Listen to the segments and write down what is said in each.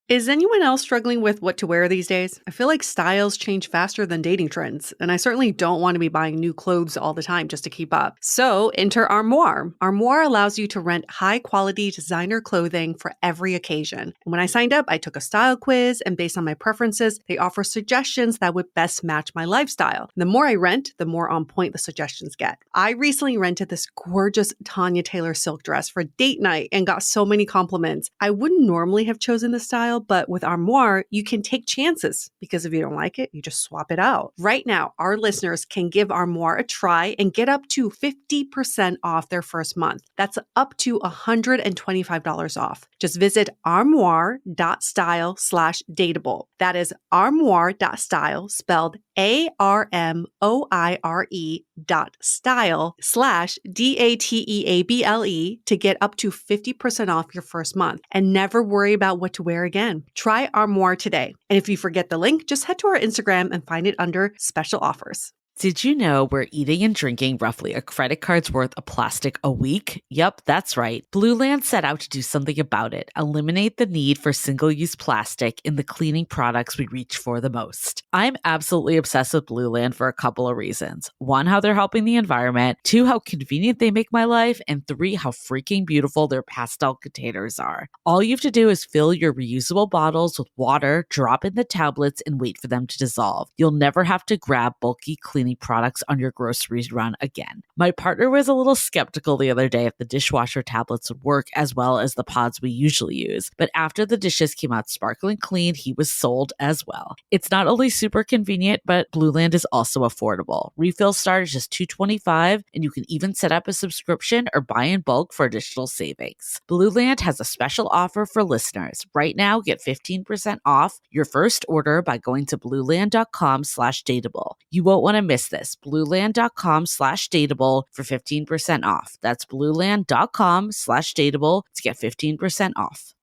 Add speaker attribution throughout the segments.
Speaker 1: Is anyone else struggling with what to wear these days? I feel like styles change faster than dating trends, and I certainly don't want to be buying new clothes all the time just to keep up. So enter Armoire. Armoire allows you to rent high-quality designer clothing for every occasion. And when I signed up, I took a style quiz, and based on my preferences, they offer suggestions that would best match my lifestyle. The more I rent, the more on point the suggestions get. I recently rented this gorgeous Tanya Taylor silk dress for date night and got so many compliments. I wouldn't normally have chosen this style, but with Armoire, you can take chances because if you don't like it, you just swap it out. Right now, our listeners can give Armoire a try and get up to 50% off their first month. That's up to $125 off. Just visit armoire.style/dateable. That is armoire.style, spelled ARMOIRE.style/DATEABLE to get up to 50% off your first month and never worry about what to wear again. Try Armoire today. And if you forget the link, just head to our Instagram and find it under special offers.
Speaker 2: Did you know we're eating and drinking roughly a credit card's worth of plastic a week? Yep, that's right. Blue Land set out to do something about it, eliminate the need for single-use plastic in the cleaning products we reach for the most. I'm absolutely obsessed with Blue Land for a couple of reasons. One, how they're helping the environment. Two, how convenient they make my life. And three, how freaking beautiful their pastel containers are. All you have to do is fill your reusable bottles with water, drop in the tablets, and wait for them to dissolve. You'll never have to grab bulky cleaning products on your groceries run again. My partner was a little skeptical the other day if the dishwasher tablets would work as well as the pods we usually use, but after the dishes came out sparkling clean, he was sold as well. It's not only super convenient, but Blue Land is also affordable. Refills start at just $2.25, and you can even set up a subscription or buy in bulk for additional savings. Blue Land has a special offer for listeners. Right now, get 15% off your first order by going to blueland.com/dateable. You won't want to miss this. blueland.com/dateable for 15% off. That's blueland.com/dateable to get 15% off.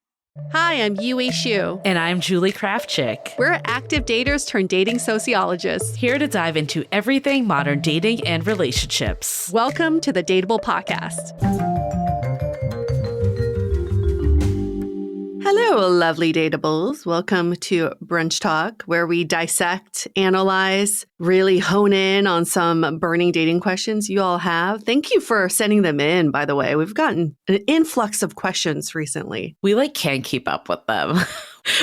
Speaker 1: Hi, I'm Yue Xu.
Speaker 2: And I'm Julie Krafchick.
Speaker 1: We're active daters turned dating sociologists.
Speaker 2: Here to dive into everything modern dating and relationships.
Speaker 1: Welcome to the Dateable Podcast. Hello, lovely Dateables. Welcome to Brunch Talk, where we dissect, analyze, really hone in on some burning dating questions you all have. Thank you for sending them in, by the way. We've gotten an influx of questions recently.
Speaker 2: We can't keep up with them.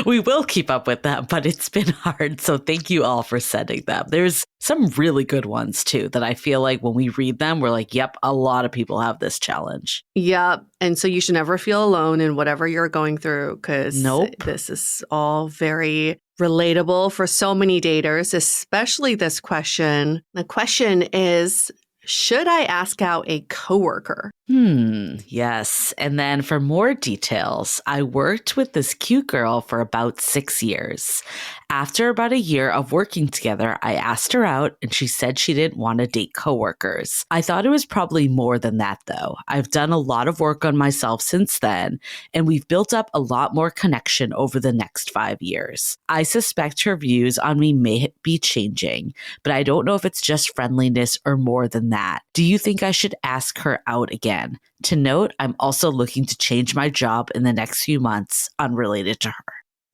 Speaker 2: We will keep up with them, but it's been hard. So thank you all for sending them. There's some really good ones too that I feel like when we read them, we're like, yep, a lot of people have this challenge.
Speaker 1: Yep. And so you should never feel alone in whatever you're going through because this is all very relatable for so many daters, especially this question. The question is, should I ask out a coworker?
Speaker 2: Yes. And then for more details, I worked with this cute girl for about 6 years. After about a year of working together, I asked her out and she said she didn't want to date coworkers. I thought it was probably more than that though. I've done a lot of work on myself since then, and we've built up a lot more connection over the next 5 years. I suspect her views on me may be changing, but I don't know if it's just friendliness or more than that. Do you think I should ask her out again? To note, I'm also looking to change my job in the next few months, unrelated to her.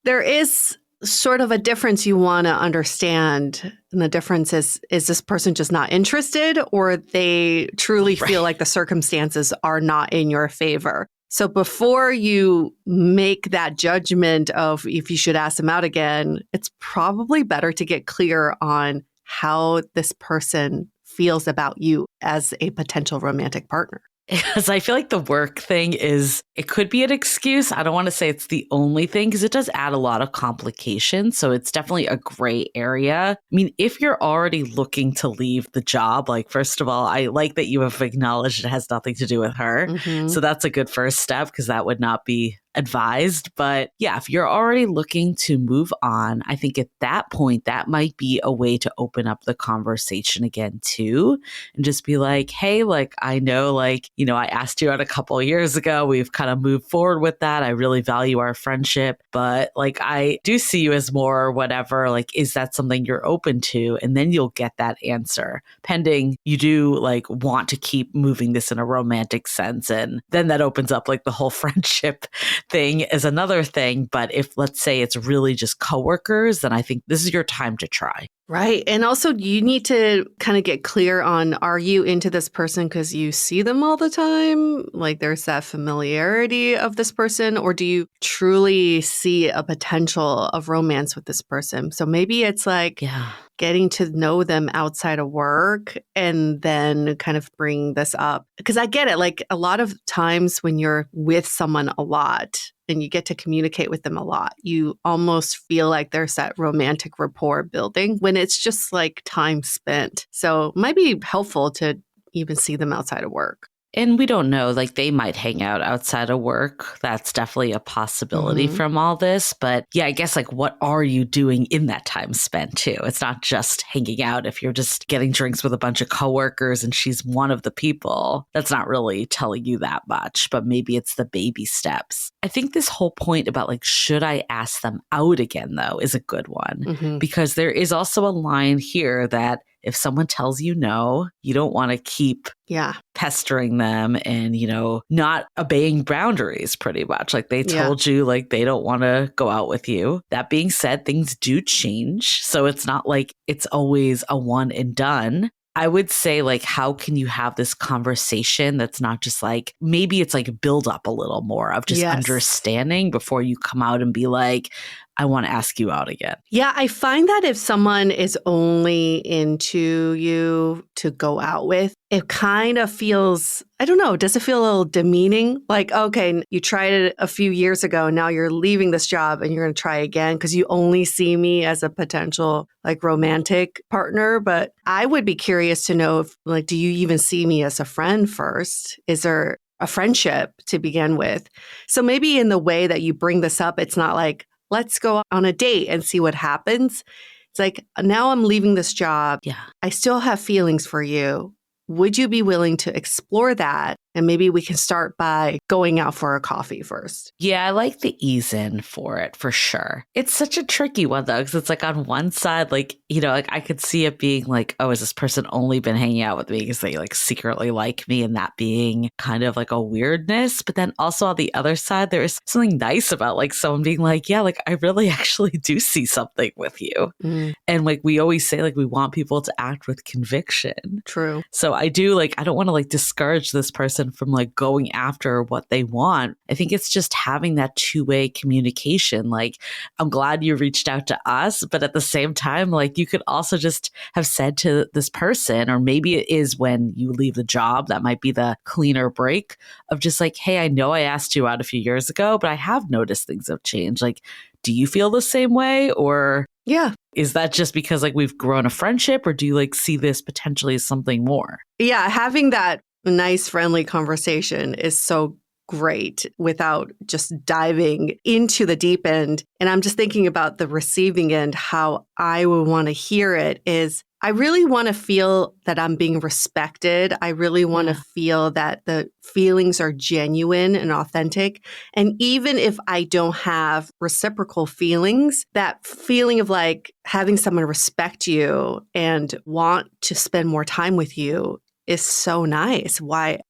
Speaker 1: There is sort of a difference you want to understand. And the difference is this person just not interested or they truly feel like the circumstances are not in your favor? So before you make that judgment of if you should ask them out again, it's probably better to get clear on how this person feels about you as a potential romantic partner.
Speaker 2: Because I feel like the work thing it could be an excuse. I don't want to say it's the only thing because it does add a lot of complications. So it's definitely a gray area. I mean, if you're already looking to leave the job, first of all, I like that you have acknowledged it has nothing to do with her. Mm-hmm. So that's a good first step because that would not be advised. But yeah, if you're already looking to move on, I think at that point, that might be a way to open up the conversation again too. And just be like, hey, I know, I asked you out a couple of years ago. We've kind of moved forward with that. I really value our friendship, but I do see you as more or whatever. Is that something you're open to? And then you'll get that answer pending you do want to keep moving this in a romantic sense. And then that opens up the whole friendship thing is another thing. But if, let's say, it's really just coworkers, then I think this is your time to try.
Speaker 1: Right. And also, you need to kind of get clear on, are you into this person because you see them all the time? Like there's that familiarity of this person, or do you truly see a potential of romance with this person? So maybe it's like
Speaker 2: Yeah.
Speaker 1: getting to know them outside of work and then kind of bring this up. Because I get it. Like a lot of times when you're with someone a lot, and you get to communicate with them a lot, you almost feel like there's that romantic rapport building when it's just like time spent. So it might be helpful to even see them outside of work.
Speaker 2: And we don't know, like they might hang out outside of work. That's definitely a possibility from all this. But yeah, I guess like what are you doing in that time spent too? It's not just hanging out. If you're just getting drinks with a bunch of coworkers and she's one of the people, that's not really telling you that much, but maybe it's the baby steps. I think this whole point about like, should I ask them out again though, is a good one, because there is also a line here that if someone tells you no, you don't want to keep pestering them and, you know, not obeying boundaries pretty much. Like they told you like they don't want to go out with you. That being said, things do change. So it's not like it's always a one and done. I would say like, how can you have this conversation that's not just like, maybe it's like build up a little more of just understanding before you come out and be like, I want to ask you out again.
Speaker 1: Yeah, I find that if someone is only into you to go out with, it kind of feels, I don't know, does it feel a little demeaning? Like, okay, you tried it a few years ago, now you're leaving this job and you're going to try again because you only see me as a potential like romantic partner. But I would be curious to know if like, do you even see me as a friend first? Is there a friendship to begin with? So maybe in the way that you bring this up, it's not like, let's go on a date and see what happens. It's like, now I'm leaving this job.
Speaker 2: Yeah.
Speaker 1: I still have feelings for you. Would you be willing to explore that? And maybe we can start by going out for a coffee first.
Speaker 2: Yeah, I like the ease in for it, for sure. It's such a tricky one, though, because it's like on one side, like, you know, like I could see it being like, oh, has this person only been hanging out with me because they like secretly like me, and that being kind of like a weirdness. But then also on the other side, there is something nice about like someone being like, yeah, like I really actually do see something with you. And like we always say, like we want people to act with conviction.
Speaker 1: True.
Speaker 2: So I do like, I don't want to like discourage this person from like going after what they want. I think it's just having that two-way communication. Like, I'm glad you reached out to us, but at the same time, like you could also just have said to this person, or maybe it is when you leave the job, that might be the cleaner break of just like, hey, I know I asked you out a few years ago, but I have noticed things have changed. Like, do you feel the same way? Or is that just because like we've grown a friendship, or do you like see this potentially as something more?
Speaker 1: Yeah, having that nice, friendly conversation is so great without just diving into the deep end. And I'm just thinking about the receiving end, how I would want to hear it is, I really want to feel that I'm being respected. I really want to feel that the feelings are genuine and authentic. And even if I don't have reciprocal feelings, that feeling of like having someone respect you and want to spend more time with you is so nice. Why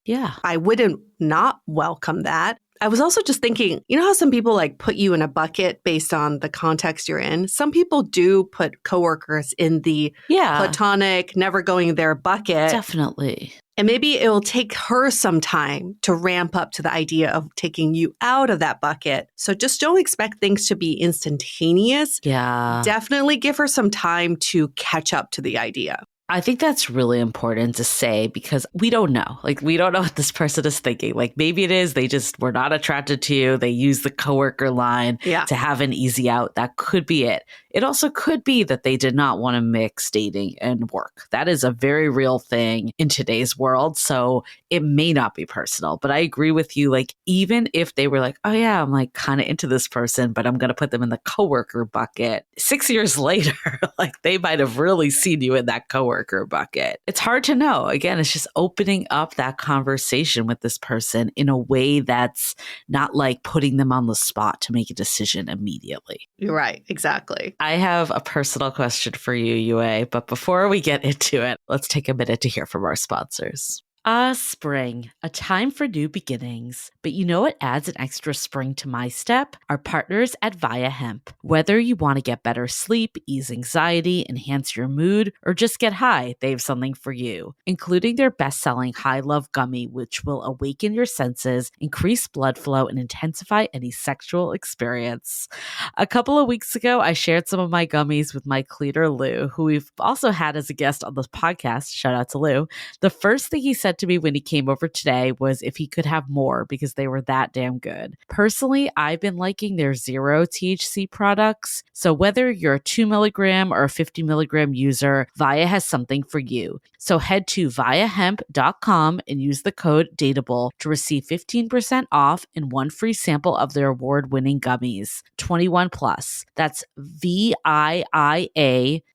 Speaker 1: I wouldn't not welcome that. I was also just thinking, you know how some people like put you in a bucket based on the context you're in? Some people do put coworkers in the platonic, never going there bucket.
Speaker 2: Definitely.
Speaker 1: And maybe it will take her some time to ramp up to the idea of taking you out of that bucket. So just don't expect things to be instantaneous.
Speaker 2: Yeah.
Speaker 1: Definitely give her some time to catch up to the idea.
Speaker 2: I think that's really important to say, because we don't know. Like, we don't know what this person is thinking. Like, maybe it is they just were not attracted to you. They use the coworker line to have an easy out. That could be it. It also could be that they did not want to mix dating and work. That is a very real thing in today's world. So it may not be personal. But I agree with you. Like, even if they were like, oh yeah, I'm like kind of into this person, but I'm going to put them in the coworker bucket. 6 years later, like they might have really seen you in that coworker bucket. It's hard to know. Again, it's just opening up that conversation with this person in a way that's not like putting them on the spot to make a decision immediately.
Speaker 1: You're right. Exactly.
Speaker 2: I have a personal question for you, Yue, but before we get into it, let's take a minute to hear from our sponsors. Spring, a time for new beginnings. But you know what adds an extra spring to my step? Our partners at Via Hemp. Whether you want to get better sleep, ease anxiety, enhance your mood, or just get high, they have something for you, including their best-selling High Love Gummy, which will awaken your senses, increase blood flow, and intensify any sexual experience. A couple of weeks ago, I shared some of my gummies with my cleaner, Lou, who we've also had as a guest on this podcast. Shout out to Lou. The first thing he said to me when he came over today was if he could have more because they were that damn good. Personally, I've been liking their zero THC products. So whether you're a 2 milligram or a 50 milligram user, Via has something for you. So head to viahemp.com and use the code DATEABLE to receive 15% off and one free sample of their award-winning gummies. 21 plus. That's VIIA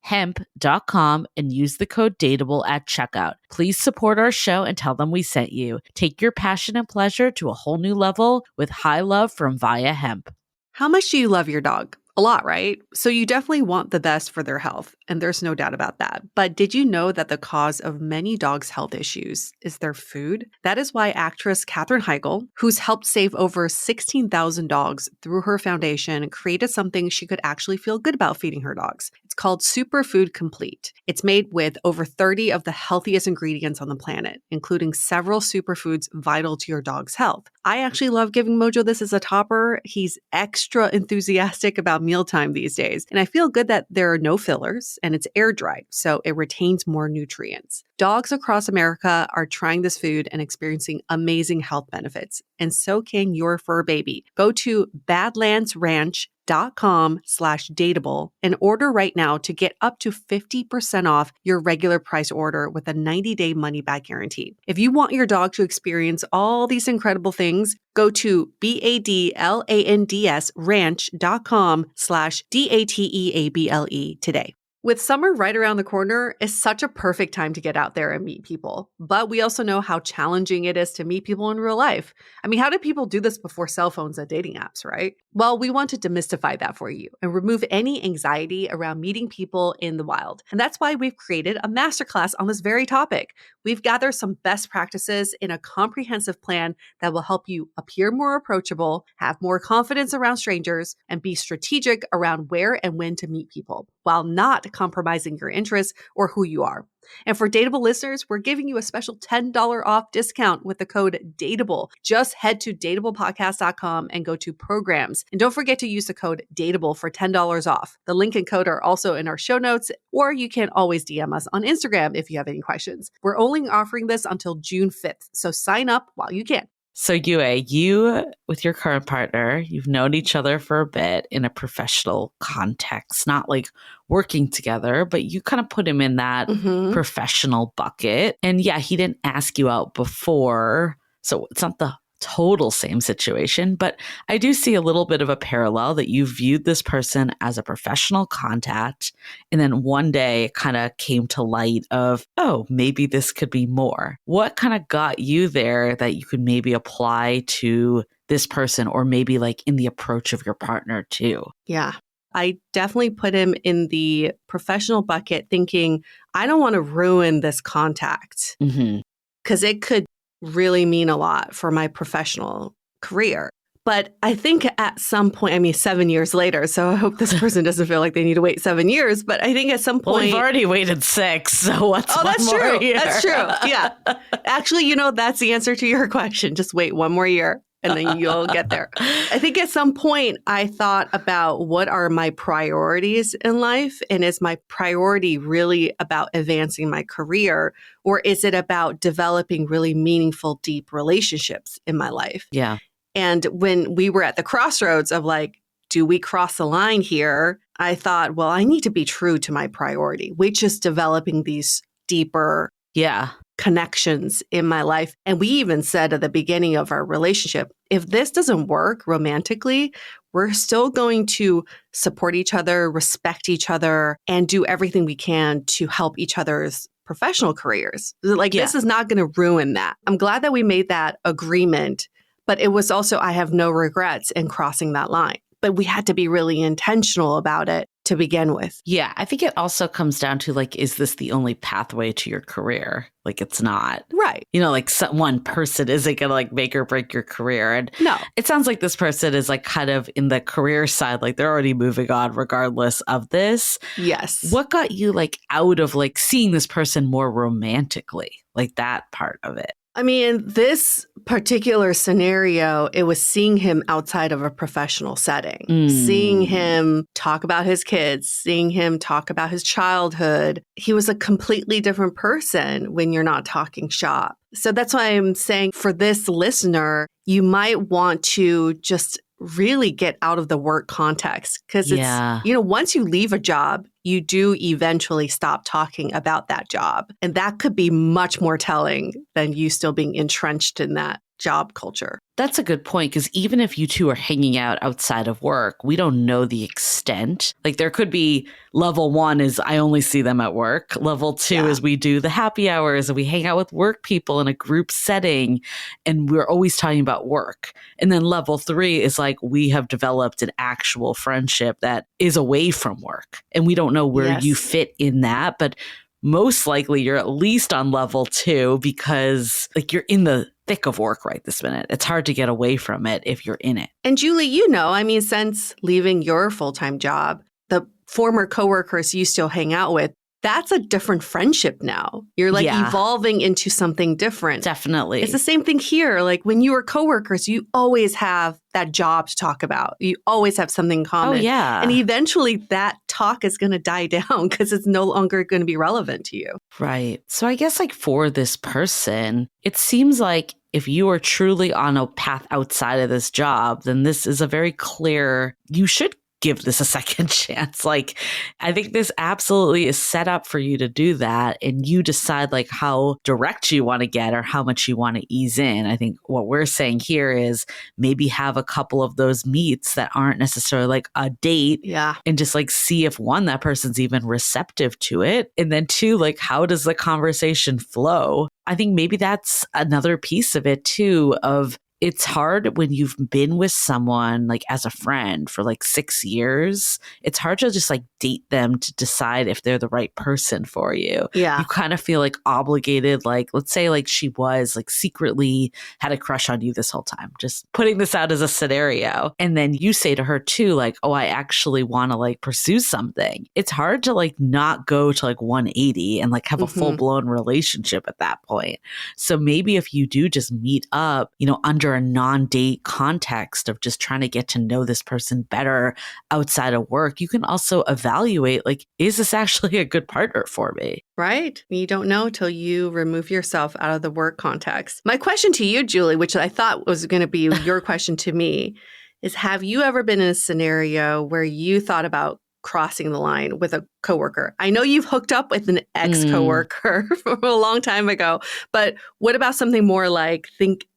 Speaker 2: hemp.com and use the code DATEABLE at checkout. Please support our show and tell them we sent you. Take your passion and pleasure to a whole new level with High Love from Via Hemp.
Speaker 1: How much do you love your dog? A lot, right? So you definitely want the best for their health, and there's no doubt about that. But did you know that the cause of many dogs' health issues is their food? That is why actress Katherine Heigl, who's helped save over 16,000 dogs through her foundation, created something she could actually feel good about feeding her dogs. It's called Superfood Complete. It's made with over 30 of the healthiest ingredients on the planet, including several superfoods vital to your dog's health. I actually love giving Mojo this as a topper. He's extra enthusiastic about mealtime these days. And I feel good that there are no fillers and it's air dried, so it retains more nutrients. Dogs across America are trying this food and experiencing amazing health benefits. And so can your fur baby. Go to badlandsranch.com/dateable and order right now to get up to 50% off your regular price order with a 90-day money-back guarantee. If you want your dog to experience all these incredible things, go to badlandsranch.com/dateable today. With summer right around the corner, it's such a perfect time to get out there and meet people. But we also know how challenging it is to meet people in real life. I mean, how did people do this before cell phones and dating apps, right? Well, we want to demystify that for you and remove any anxiety around meeting people in the wild. And that's why we've created a masterclass on this very topic. We've gathered some best practices in a comprehensive plan that will help you appear more approachable, have more confidence around strangers, and be strategic around where and when to meet people, while not compromising your interests or who you are. And for Dateable listeners, we're giving you a special $10 off discount with the code DATEABLE. Just head to dateablepodcast.com and go to programs. And don't forget to use the code DATEABLE for $10 off. The link and code are also in our show notes, or you can always DM us on Instagram if you have any questions. We're only offering this until June 5th, so sign up while you can.
Speaker 2: So Yue, you with your current partner, you've known each other for a bit in a professional context, not like working together, but you kind of put him in that professional bucket. And yeah, he didn't ask you out before, so it's not the total same situation, but I do see a little bit of a parallel that you viewed this person as a professional contact. And then one day it kind of came to light of, oh, maybe this could be more. What kind of got you there that you could maybe apply to this person or maybe like in the approach of your partner too?
Speaker 1: Yeah. I definitely put him in the professional bucket thinking, I don't want to ruin this contact because it could really mean a lot for my professional career. But I think at some point, I mean, 7 years later, so I hope this person doesn't feel like they need to wait 7 years, but I think at some point...
Speaker 2: Well, we've already waited 6, so what's one
Speaker 1: that's
Speaker 2: more
Speaker 1: true.
Speaker 2: year?
Speaker 1: That's true. Yeah. Actually, that's the answer to your question. Just wait one more year and then you'll get there. I think at some point I thought about what are my priorities in life, and is my priority really about advancing my career, or is it about developing really meaningful, deep relationships in my life?
Speaker 2: Yeah.
Speaker 1: And when we were at the crossroads of like, do we cross the line here? I thought, well, I need to be true to my priority, which is developing these deeper connections in my life. And we even said at the beginning of our relationship, if this doesn't work romantically, we're still going to support each other, respect each other, and do everything we can to help each other's professional careers. This is not going to ruin that. I'm glad that we made that agreement, but it was also, I have no regrets in crossing that line. But we had to be really intentional about it. to begin with.
Speaker 2: Yeah, I think it also comes down to like, is this the only pathway to your career? Like, it's not.
Speaker 1: Right.
Speaker 2: You know, like one person isn't going to like make or break your career. And
Speaker 1: No.
Speaker 2: it sounds like this person is like kind of in the career side, like they're already moving on regardless of this.
Speaker 1: Yes.
Speaker 2: What got you like out of like seeing this person more romantically, like that part of it?
Speaker 1: I mean, this particular scenario, it was seeing him outside of a professional setting, seeing him talk about his kids, seeing him talk about his childhood. He was a completely different person when you're not talking shop. So that's why I'm saying for this listener, you might want to just really get out of the work context because it's, once you leave a job, you do eventually stop talking about that job. And that could be much more telling than you still being entrenched in that job culture.
Speaker 2: That's a good point, because even if you two are hanging out outside of work, we don't know the extent. Like there could be level 1 is I only see them at work. Level 2 is we do the happy hours and we hang out with work people in a group setting and we're always talking about work. And then level 3 is like we have developed an actual friendship that is away from work. And we don't know where you fit in that, but most likely you're at least on level 2 because like you're in the thick of work right this minute. It's hard to get away from it if you're in it.
Speaker 1: And Julie, since leaving your full-time job, the former coworkers you still hang out with, that's a different friendship now. You're like evolving into something different.
Speaker 2: Definitely.
Speaker 1: It's the same thing here. Like when you were coworkers, you always have that job to talk about. You always have something in common.
Speaker 2: Oh, yeah.
Speaker 1: And eventually that talk is going to die down because it's no longer going to be relevant to you.
Speaker 2: Right. So I guess like for this person, it seems like if you are truly on a path outside of this job, then this is a very clear, you should give this a second chance. Like, I think this absolutely is set up for you to do that. And you decide like how direct you want to get or how much you want to ease in. I think what we're saying here is maybe have a couple of those meets that aren't necessarily like a date.
Speaker 1: Yeah.
Speaker 2: And just like see if 1, that person's even receptive to it. And then 2, like how does the conversation flow? I think maybe that's another piece of it too, of it's hard when you've been with someone like as a friend for like 6 years. It's hard to just like date them to decide if they're the right person for you.
Speaker 1: Yeah.
Speaker 2: You kind of feel like obligated. Like, let's say like she was like secretly had a crush on you this whole time, just putting this out as a scenario. And then you say to her too, like, oh, I actually want to like pursue something. It's hard to like not go to like 180 and like have a full blown relationship at that point. So maybe if you do just meet up, under a non-date context of just trying to get to know this person better outside of work, you can also evaluate, like, is this actually a good partner for me?
Speaker 1: Right. You don't know till you remove yourself out of the work context. My question to you, Julie, which I thought was going to be your question to me, is have you ever been in a scenario where you thought about crossing the line with a coworker? I know you've hooked up with an ex-coworker from a long time ago, but what about something more like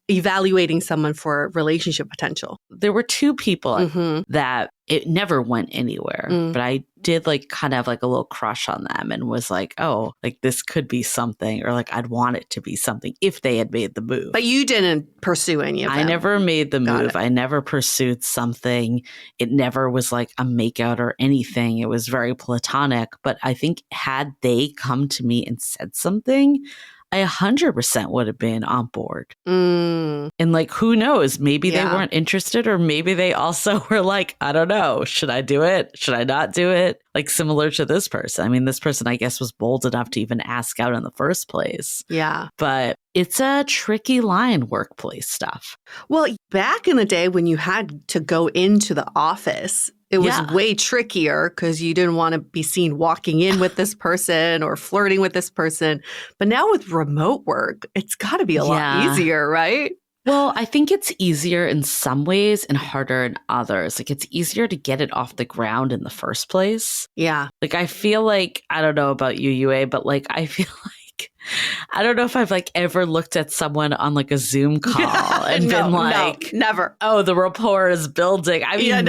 Speaker 1: evaluating someone for relationship potential?
Speaker 2: There were 2 people that it never went anywhere, but I did like kind of like a little crush on them and was like, oh, like this could be something, or like I'd want it to be something if they had made the move.
Speaker 1: But you didn't pursue any of them.
Speaker 2: I never made the
Speaker 1: Got
Speaker 2: move.
Speaker 1: it.
Speaker 2: I never pursued something. It never was like a makeout or anything. It was very platonic. But I think had they come to me and said something, I 100% would have been on board. And like, who knows? Maybe they weren't interested, or maybe they also were like, I don't know. Should I do it? Should I not do it? Like similar to this person. I mean, this person, I guess, was bold enough to even ask out in the first place.
Speaker 1: Yeah.
Speaker 2: But it's a tricky line, workplace stuff.
Speaker 1: Well, back in the day when you had to go into the office, it was way trickier because you didn't want to be seen walking in with this person or flirting with this person. But now with remote work, it's got to be a lot easier, right?
Speaker 2: Well, I think it's easier in some ways and harder in others. Like it's easier to get it off the ground in the first place.
Speaker 1: Yeah.
Speaker 2: Like I feel like, I don't know about you, UA, but like I feel like, I don't know if I've like ever looked at someone on like a Zoom call and been like,
Speaker 1: no, never.
Speaker 2: Oh, the rapport is building. I mean,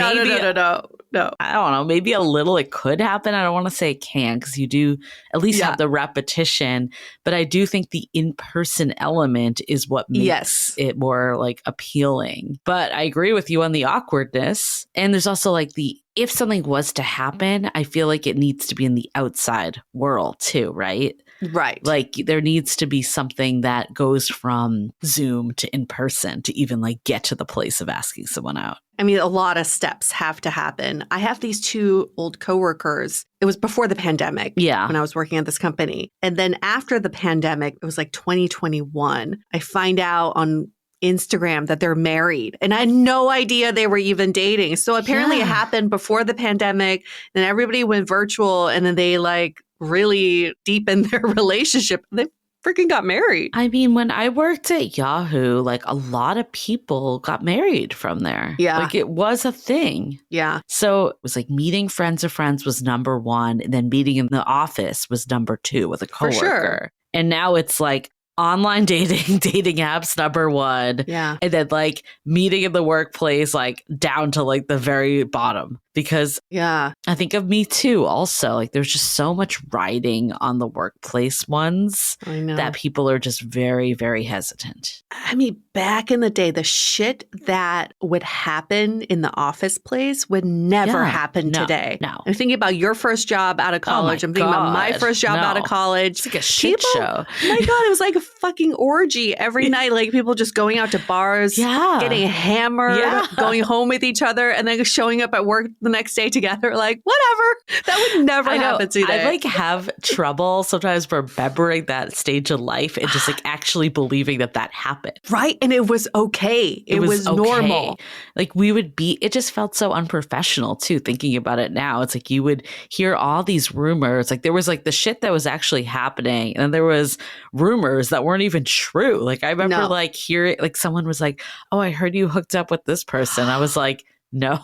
Speaker 1: No.
Speaker 2: I don't know. Maybe a little it could happen. I don't want to say it can because you do at least have the repetition. But I do think the in-person element is what makes it more like appealing. But I agree with you on the awkwardness. And there's also like the if something was to happen, I feel like it needs to be in the outside world too, right?
Speaker 1: Right.
Speaker 2: Like there needs to be something that goes from Zoom to in person to even like get to the place of asking someone out.
Speaker 1: I mean, a lot of steps have to happen. I have these two old coworkers. It was before the pandemic
Speaker 2: Yeah.
Speaker 1: when I was working at this company. And then after the pandemic, it was like 2021, I find out on Instagram that they're married. And I had no idea they were even dating. So apparently it happened before the pandemic. Then everybody went virtual and then they like really deepened their relationship. They freaking got married.
Speaker 2: I mean, when I worked at Yahoo, like a lot of people got married from there.
Speaker 1: Yeah.
Speaker 2: Like it was a thing.
Speaker 1: Yeah.
Speaker 2: So it was like meeting friends of friends was number one. And then meeting in the office was number two with a
Speaker 1: For
Speaker 2: coworker.
Speaker 1: sure.
Speaker 2: And now it's like online dating apps number one.
Speaker 1: Yeah.
Speaker 2: And then like meeting in the workplace, like down to like the very bottom. Because
Speaker 1: Yeah.
Speaker 2: I think of Me Too also. Like there's just so much riding on the workplace ones
Speaker 1: I know.
Speaker 2: that people are just very, very hesitant.
Speaker 1: I mean, back in the day, the shit that would happen in the office place would never happen today.
Speaker 2: No.
Speaker 1: I'm thinking about your first job out of college. I'm thinking about my first job out of college.
Speaker 2: It's like a shit show.
Speaker 1: Oh my God, it was like a fucking orgy every night. Like people just going out to bars, getting hammered, going home with each other, and then showing up at work the next day together. Like, whatever. That would never happen today.
Speaker 2: I like have trouble sometimes remembering that stage of life and just like actually believing that that happened.
Speaker 1: Right. And it was okay. It was
Speaker 2: okay.
Speaker 1: normal.
Speaker 2: Like it just felt so unprofessional too, thinking about it now. It's like you would hear all these rumors. Like there was like the shit that was actually happening. And then there was rumors that weren't even true. Like I remember like hearing, like someone was like, oh, I heard you hooked up with this person. I was like, no.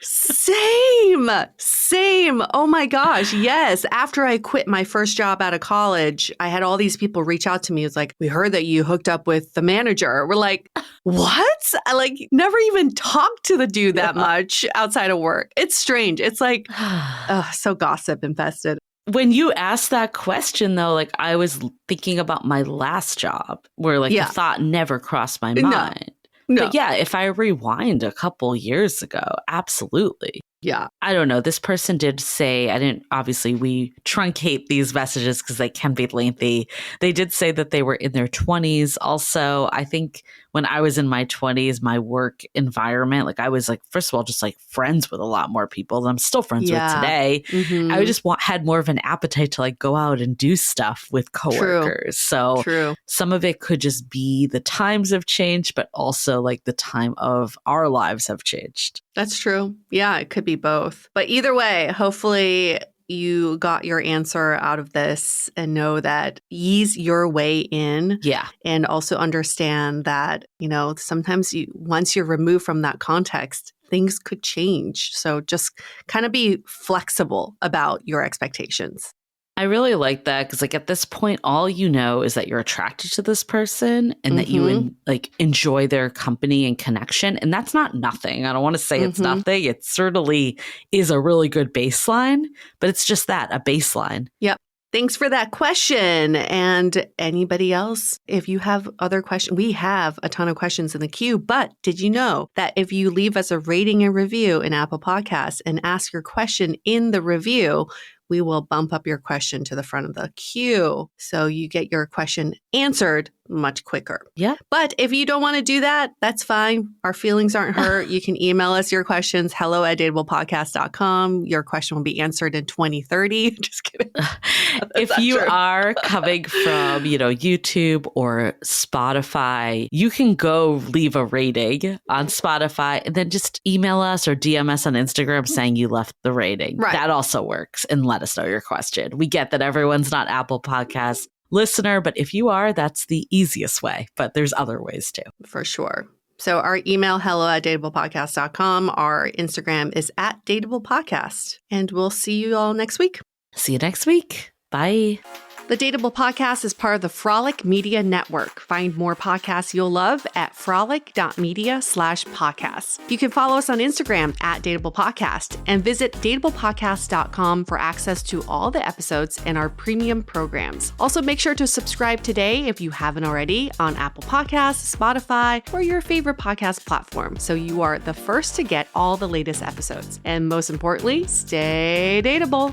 Speaker 1: Same. Oh my gosh. Yes. After I quit my first job out of college, I had all these people reach out to me. It's like, we heard that you hooked up with the manager. We're like, what? I like never even talked to the dude that much outside of work. It's strange. It's like, so gossip infested.
Speaker 2: When you asked that question, though, like I was thinking about my last job where like the thought never crossed my mind. No. But yeah, if I rewind a couple years ago, absolutely.
Speaker 1: Yeah.
Speaker 2: I don't know. This person did say, obviously we truncate these messages because they can be lengthy. They did say that they were in their 20s. Also, I think when I was in my 20s, my work environment, like I was like, first of all, just like friends with a lot more people that I'm still friends with today. Mm-hmm. I just had more of an appetite to like go out and do stuff with coworkers. So some of it could just be the times have changed, but also like the time of our lives have changed.
Speaker 1: That's true. Yeah, it could be both. But either way, hopefully you got your answer out of this and know that ease your way in.
Speaker 2: Yeah.
Speaker 1: And also understand that, sometimes once you're removed from that context, things could change. So just kind of be flexible about your expectations. I
Speaker 2: really like that because like at this point, all you know is that you're attracted to this person and that you like enjoy their company and connection. And that's not nothing. I don't want to say it's nothing. It certainly is a really good baseline, but it's just that, a baseline.
Speaker 1: Yep. Thanks for that question. And anybody else, if you have other questions, we have a ton of questions in the queue. But did you know that if you leave us a rating and review in Apple Podcasts and ask your question in the review, we will bump up your question to the front of the queue so you get your question answered much quicker.
Speaker 2: Yeah.
Speaker 1: But if you don't want to do that, that's fine. Our feelings aren't hurt. You can email us your questions, hello@dateablepodcast.com. Your question will be answered in 2030. Just kidding.
Speaker 2: If you are coming from, YouTube or Spotify, you can go leave a rating on Spotify and then just email us or DM us on Instagram saying you left the rating.
Speaker 1: Right.
Speaker 2: That also works. And let us know your question. We get that everyone's not Apple Podcasts listener, but if you are, that's the easiest way. But there's other ways too.
Speaker 1: For sure. So our email, hello@dateablepodcast.com. Our Instagram is @dateablepodcast. And we'll see you all next week.
Speaker 2: See you next week. Bye.
Speaker 1: The Dateable Podcast is part of the Frolic Media Network. Find more podcasts you'll love at frolic.media/podcasts. You can follow us on Instagram at Dateable Podcast and visit dateablepodcast.com for access to all the episodes and our premium programs. Also, make sure to subscribe today if you haven't already on Apple Podcasts, Spotify, or your favorite podcast platform so you are the first to get all the latest episodes. And most importantly, stay dateable.